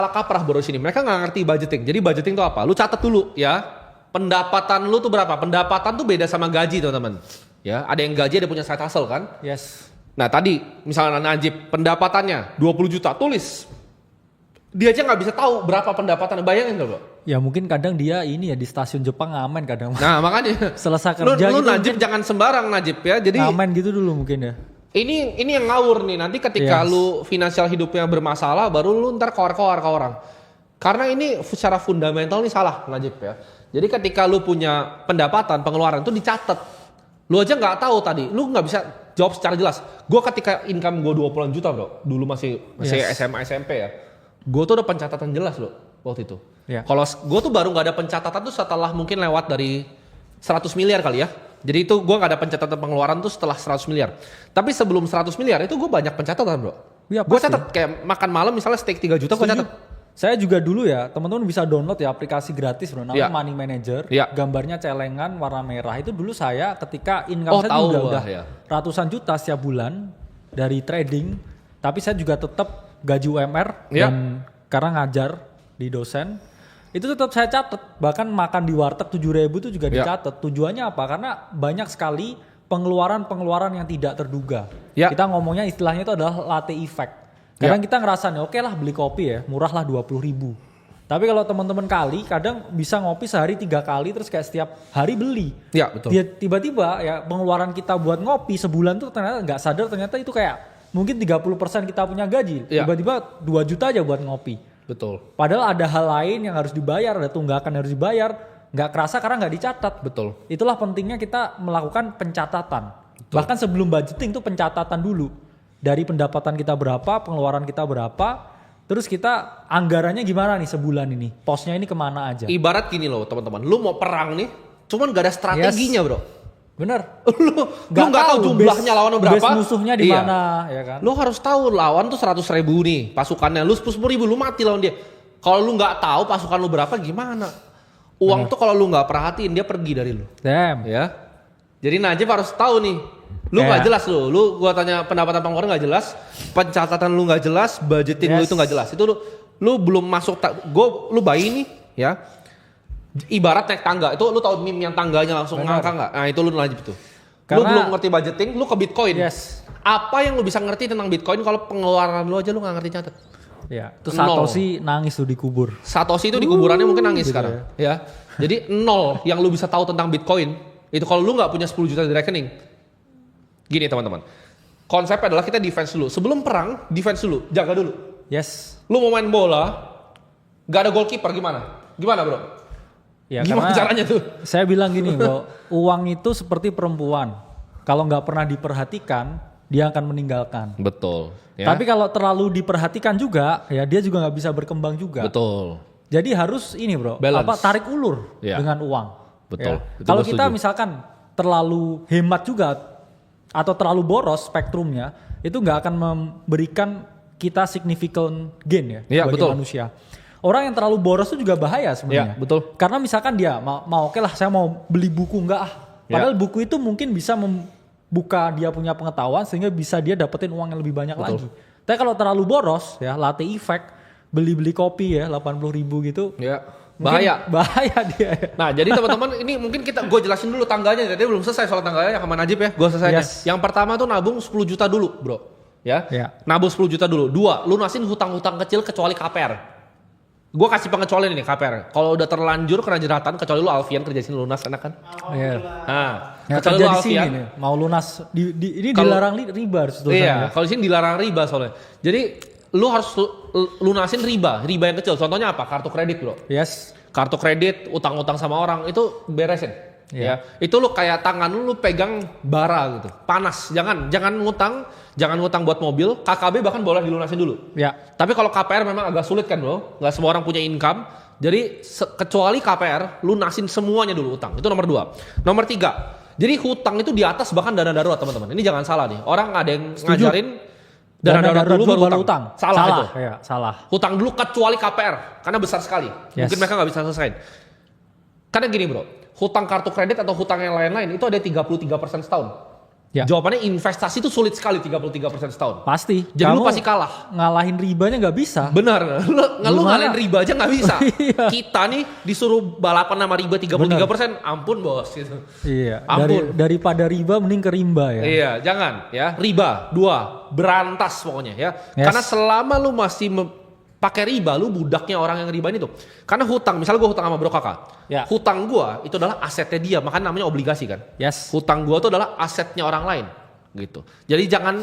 salah kaprah bro sini. Mereka nggak ngerti budgeting. Jadi budgeting itu apa? Lu catat dulu ya. Pendapatan lu tuh berapa? Pendapatan tuh beda sama gaji teman-teman. Ya, ada yang gaji ada punya side hustle kan? Yes. Nah tadi misalnya Najib pendapatannya 20 juta tulis. Dia aja nggak bisa tahu berapa pendapatannya. Bayangin nggak bro? Ya mungkin kadang dia ini ya di stasiun Jepang ngamen kadang. Nah makanya. Selesai kerja lu gitu Najib jangan sembarang Najib ya. Jadi ngamen gitu dulu mungkin ya. Ini yang ngawur nih. Nanti ketika lu finansial hidupnya bermasalah, baru lu ntar koar-koar ke orang. Karena ini secara fundamental nih salah Najib ya. Jadi ketika lu punya pendapatan, pengeluaran itu dicatat. Lu aja nggak tahu tadi. Lu nggak bisa jawab secara jelas. Gue ketika income gue 20 juta bro. Dulu masih SMA SMP ya. Gue tuh udah pencatatan jelas loh waktu itu. Yeah. Kalau gue tuh baru nggak ada pencatatan tuh setelah mungkin lewat dari 100 miliar kali ya. Jadi itu gue gak ada pencatatan pengeluaran tuh setelah 100 miliar. Tapi sebelum 100 miliar itu gue banyak pencatatan bro. Ya, gue catat kayak makan malam misalnya steak 3 juta gue catat. Saya juga dulu ya, teman-teman bisa download ya aplikasi gratis bro. Namanya Money Manager. Gambarnya celengan warna merah. Itu dulu saya ketika income saya juga udah ratusan juta setiap bulan dari trading. Tapi saya juga tetap gaji UMR dan karena ngajar di dosen. Itu tetap saya catat, bahkan makan di warteg 7.000 itu juga dicatat. Tujuannya apa? Karena banyak sekali pengeluaran-pengeluaran yang tidak terduga. Kita ngomongnya istilahnya itu adalah latte effect. Kadang kita ngerasa nih, oke lah beli kopi ya, murah lah 20.000. Tapi kalau teman-teman kali, kadang bisa ngopi sehari 3 kali, terus kayak setiap hari beli. Iya betul. Dia tiba-tiba ya pengeluaran kita buat ngopi sebulan tuh ternyata nggak sadar ternyata itu kayak mungkin 30% kita punya gaji. Tiba-tiba 2 juta aja buat ngopi. Betul. Padahal ada hal lain yang harus dibayar, ada tunggakan yang harus dibayar, nggak kerasa karena nggak dicatat. Betul. Itulah pentingnya kita melakukan pencatatan. Betul. Bahkan sebelum budgeting itu pencatatan dulu. Dari pendapatan kita berapa, pengeluaran kita berapa, terus kita anggarannya gimana nih sebulan ini, posnya ini kemana aja. Ibarat gini loh teman-teman, lu mau perang nih, cuman gak ada strateginya bro. Bener. lu gak tahu jumlahnya lawannya berapa. Base musuhnya di mana, ya kan? Lu harus tahu lawan tuh 100.000 nih pasukannya. Lu 10.000 lu mati lawan dia. Kalau lu nggak tahu pasukan lu berapa gimana? Uang tuh kalau lu nggak perhatiin dia pergi dari lu. Damn. Ya. Jadi Najib harus tahu nih. Lu nggak jelas lu gua tanya pendapatan pengeluaran nggak jelas, pencatatan lu nggak jelas, budgeting lu itu nggak jelas. Itu lu belum masuk. Lu bayi nih, ya. Ibarat naik tangga, itu lu tahu meme yang tangganya langsung ngangkang nggak? Nah itu lu Najib tuh. Lu belum ngerti budgeting, lu ke Bitcoin. Apa yang lu bisa ngerti tentang Bitcoin kalau pengeluaran lu aja lu nggak ngerti catat? Ya, itu Satoshi nangis tuh dikubur. Satoshi itu di kuburannya mungkin nangis gitu sekarang. Ya. Jadi nol yang lu bisa tahu tentang Bitcoin itu kalau lu nggak punya 10 juta di rekening. Gini teman-teman, konsepnya adalah kita defense dulu. Sebelum perang, defense dulu, jaga dulu. Yes. Lu mau main bola, gak ada goalkeeper gimana? Gimana bro? Ya, gimana caranya tuh? Saya bilang gini bro, uang itu seperti perempuan. Kalau nggak pernah diperhatikan, dia akan meninggalkan. Betul. Ya? Tapi kalau terlalu diperhatikan juga, ya dia juga nggak bisa berkembang juga. Betul. Jadi harus ini bro, tarik ulur dengan uang. Betul. Ya. Kalau kita misalkan terlalu hemat juga atau terlalu boros spektrumnya, itu nggak akan memberikan kita significant gain ya sebagai manusia. Orang yang terlalu boros itu juga bahaya sebenarnya. Betul. Karena misalkan dia mau oke lah saya mau beli buku padahal buku itu mungkin bisa membuka dia punya pengetahuan sehingga bisa dia dapetin uang yang lebih banyak lagi. Tapi kalau terlalu boros ya latte effect, beli kopi ya 80.000 gitu. Ya. Bahaya dia. Nah jadi teman-teman ini mungkin gue jelasin dulu tangganya. Jadi belum selesai soal tangganya sama Najib ya. Gue selesainya. Yang pertama tuh nabung 10 juta dulu bro. Ya. Nabung 10 juta dulu. 2, lunasin hutang-hutang kecil kecuali KPR. Gue kasih pengecualian ini KPR. Kalau udah terlanjur kena jeratan, kecuali lu Alfian kerja sini lunas enak kan? Nah, kecuali lu Alfian nih, mau lunas ini dilarang riba harus. Iya, kalau di sini dilarang riba soalnya. Jadi lu harus lunasin riba yang kecil. Contohnya apa? Kartu kredit bro. Yes. Kartu kredit, utang-utang sama orang itu beresin. Ya. Itu lu kayak tangan lu pegang bara gitu, panas. Jangan ngutang buat mobil. KKB bahkan boleh dilunasin dulu. Ya. Tapi kalau KPR memang agak sulit kan bro. Gak semua orang punya income. Jadi kecuali KPR, lunasin semuanya dulu utang. Itu nomor 2. Nomor 3. Jadi hutang itu di atas bahkan dana darurat teman-teman. Ini jangan salah nih. Orang ada yang ngajarin dana darurat dulu baru utang. Salah itu. Ya, salah. Hutang dulu kecuali KPR karena besar sekali. Mungkin mereka nggak bisa selesaiin. Karena gini bro, hutang kartu kredit atau hutang yang lain-lain itu ada 33% setahun. Ya. Jawabannya investasi itu sulit sekali 33% setahun. Pasti. Jadi lu pasti kalah. Ngalahin ribanya nggak bisa. Benar. Lu ngalahin riba aja nggak bisa. Iya. Kita nih disuruh balapan sama riba 33%, ampun bos gitu. Iya. Ampun. Daripada riba mending ke rimba ya. Iya, jangan ya. Riba, 2, berantas pokoknya ya. Yes. Karena selama lu masih pakai riba, lu budaknya orang yang ribain itu. Karena hutang, misalnya gue hutang sama bro kakak. Ya. Hutang gue itu adalah asetnya dia, makanya namanya obligasi kan. Yes. Hutang gue itu adalah asetnya orang lain gitu. Jadi jangan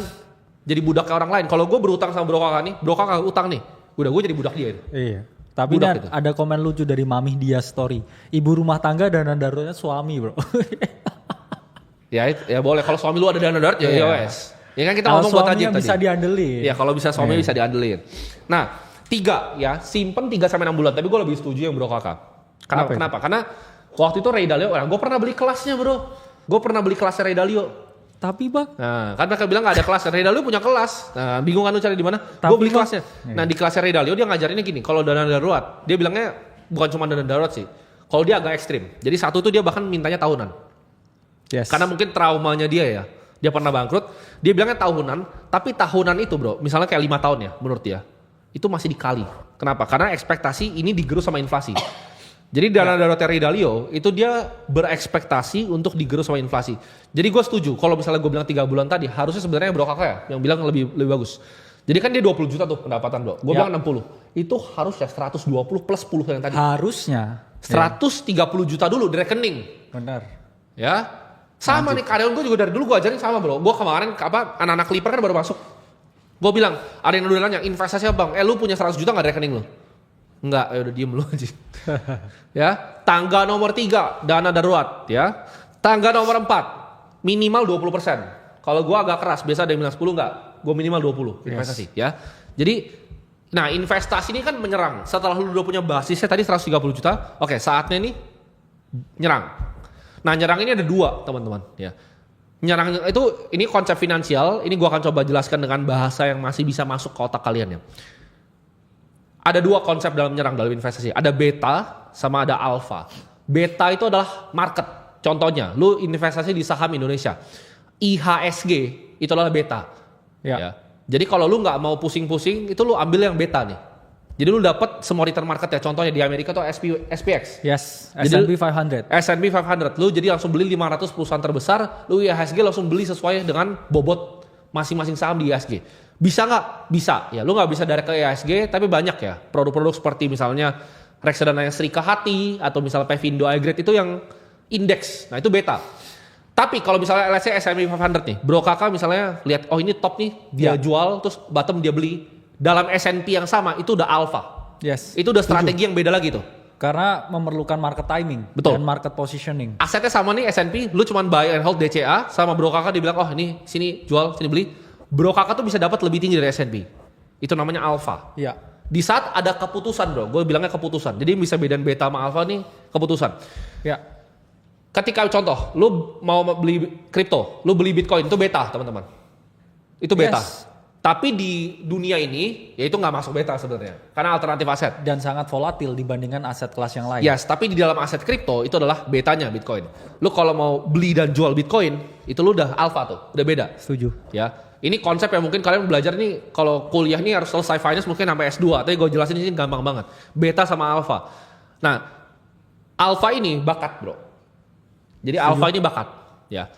jadi budaknya orang lain. Kalau gue berhutang sama bro kakak nih, bro kakak utang nih, udah gue jadi budak dia. Iya. Tapi Dan, ada komen lucu dari Mami dia story. Ibu rumah tangga dana daruratnya suami bro. ya boleh. Kalau suami lu ada dana darurat ya wes. Ya kan kita ngomong buat aja tadi. Bisa diandelin. Ya kalau bisa suami bisa diandelin. Nah 3 ya, simpen 3-6 bulan. Tapi gue lebih setuju yang bro kakak. Kenapa? Karena waktu itu Ray Dalio, gue pernah beli kelasnya bro. Gue pernah beli kelasnya Ray Dalio. Tapi bang, nah kan mereka bilang gak ada kelas. Ray Dalio punya kelas. Nah bingung kan lu cari di mana? Gue beli kelasnya. Nah di kelasnya Ray Dalio dia ngajarinnya gini. Kalau dana darurat, dia bilangnya bukan cuma dana darurat sih. Kalau dia agak ekstrim. Jadi satu tuh dia bahkan mintanya tahunan. Yes. Karena mungkin traumanya dia ya. Dia pernah bangkrut. Dia bilangnya tahunan. Tapi tahunan itu bro, misalnya kayak 5 tahun ya menurut dia. Itu masih dikali. Kenapa? Karena ekspektasi ini digerus sama inflasi. Jadi dana darurat Ray Dalio itu dia berekspektasi untuk digerus sama inflasi. Jadi gue setuju. Kalau misalnya gue bilang 3 bulan tadi, harusnya sebenarnya bro kakak ya yang bilang lebih bagus. Jadi kan dia 20 juta tuh pendapatan bro. Gue bilang 60. Itu harusnya 120 plus 10 yang tadi. Harusnya. 130 juta dulu di rekening. Benar. Ya. Sama nih karyawan gue juga dari dulu gue ajarin sama bro. Gue kemarin anak-anak Clipper kan baru masuk. Gue bilang, ada yang udah nanya, investasi apa bang? Lu punya 100 juta gak di rekening lu? Enggak, ya udah diem lu aja. Ya, tangga nomor 3, dana darurat. Ya, tangga nomor 4, minimal 20%. Kalau gue agak keras, biasa ada yang bilang 10 enggak. Gue minimal 20 investasi. Yes. Ya, jadi, nah investasi ini kan menyerang. Setelah lu udah punya basisnya tadi 130 juta, oke saatnya nih nyerang. Nah nyerang ini ada 2 teman-teman. Ya. Nyerang itu ini konsep finansial, ini gua akan coba jelaskan dengan bahasa yang masih bisa masuk ke otak kalian ya. Ada 2 konsep dalam menyerang dalam investasi, ada beta sama ada alpha. Beta itu adalah market. Contohnya, lu investasi di saham Indonesia. IHSG itu adalah beta. Ya. Jadi kalau lu nggak mau pusing-pusing, itu lu ambil yang beta nih. Jadi lu dapat semua return market ya. Contohnya di Amerika tuh SPX. Yes, S&P 500. S&P 500. Lu jadi langsung beli 500 perusahaan terbesar, lu IHSG langsung beli sesuai dengan bobot masing-masing saham di IHSG. Bisa nggak? Bisa. Ya, lu nggak bisa direct ke IHSG, tapi banyak ya. Produk-produk seperti misalnya reksadana yang Serika Hati atau misalnya Pevindo iGrade itu yang indeks. Nah, itu beta. Tapi kalau misalnya let's say S&P 500 nih, bro kakak misalnya lihat oh ini top nih, dia jual terus bottom dia beli. Dalam S&P yang sama itu udah alpha. Yes. Itu udah strategi yang beda lagi tuh. Karena memerlukan market timing. Betul. Dan market positioning. Asetnya sama nih S&P, lu cuman buy and hold DCA sama bro kakak dibilang oh ini sini jual, sini beli. Bro kakak tuh bisa dapat lebih tinggi dari S&P. Itu namanya alpha. Iya. Di saat ada keputusan bro, gue bilangnya keputusan. Jadi bisa bedain beta sama alpha nih keputusan. Ya. Ketika contoh, lu mau beli kripto, lu beli Bitcoin itu beta teman-teman. Itu beta. Yes. Tapi di dunia ini, ya itu nggak masuk beta sebenarnya, karena alternatif aset dan sangat volatil dibandingkan aset kelas yang lain. Yes, tapi di dalam aset kripto itu adalah betanya Bitcoin. Lu kalau mau beli dan jual Bitcoin, itu lu udah alpha tuh, udah beda. Setuju. Ya, ini konsep yang mungkin kalian belajar nih kalau kuliah nih harus selesai finance mungkin sampai S2, tapi gue jelasin di sini gampang banget. Beta sama alpha. Nah, alpha ini bakat bro. Jadi alpha ini bakat. Ya,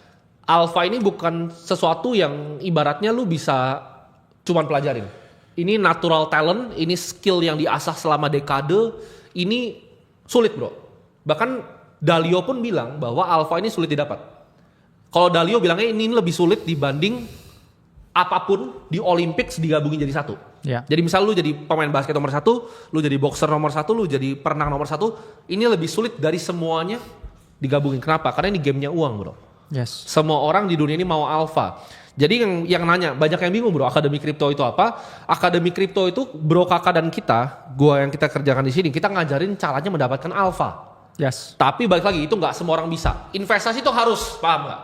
alpha ini bukan sesuatu yang ibaratnya lu bisa cuman pelajarin. Ini natural talent, ini skill yang diasah selama dekade, ini sulit bro. Bahkan Dalio pun bilang bahwa alpha ini sulit didapat. Kalau Dalio bilangnya ini lebih sulit dibanding apapun di Olympics digabungin jadi satu. Ya. Jadi misal lu jadi pemain basket nomor 1, lu jadi boxer nomor 1, lu jadi perenang nomor 1, ini lebih sulit dari semuanya digabungin. Kenapa? Karena ini gamenya uang bro. Yes. Semua orang di dunia ini mau alpha. Jadi yang nanya, banyak yang bingung bro, akademi kripto itu apa? Akademi kripto itu bro kakak dan kita, gua yang kita kerjakan di sini, kita ngajarin caranya mendapatkan alpha. Yes. Tapi balik lagi, itu nggak semua orang bisa. Investasi itu harus, paham nggak?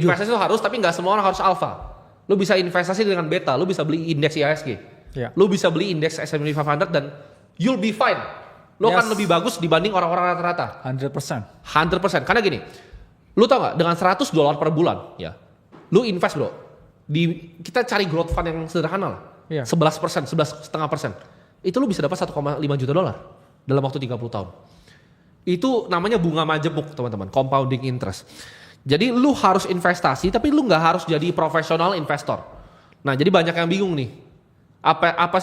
Investasi itu harus, tapi nggak semua orang harus alpha. Lu bisa investasi dengan beta, lu bisa beli indeks IHSG. Yeah. Lu bisa beli indeks S&P 500 dan you'll be fine. Lu akan lebih bagus dibanding orang-orang rata-rata. 100%. 100%. Karena gini, lu tau nggak dengan $100 per bulan, ya. Lu invest bro. Kita cari growth fund yang sederhana lah. 11%, 11,5%. Itu lu bisa dapat 1,5 juta dolar dalam waktu 30 tahun. Itu namanya bunga majemuk teman-teman, compounding interest. Jadi lu harus investasi tapi lu nggak harus jadi profesional investor. Nah jadi banyak yang bingung nih. Apa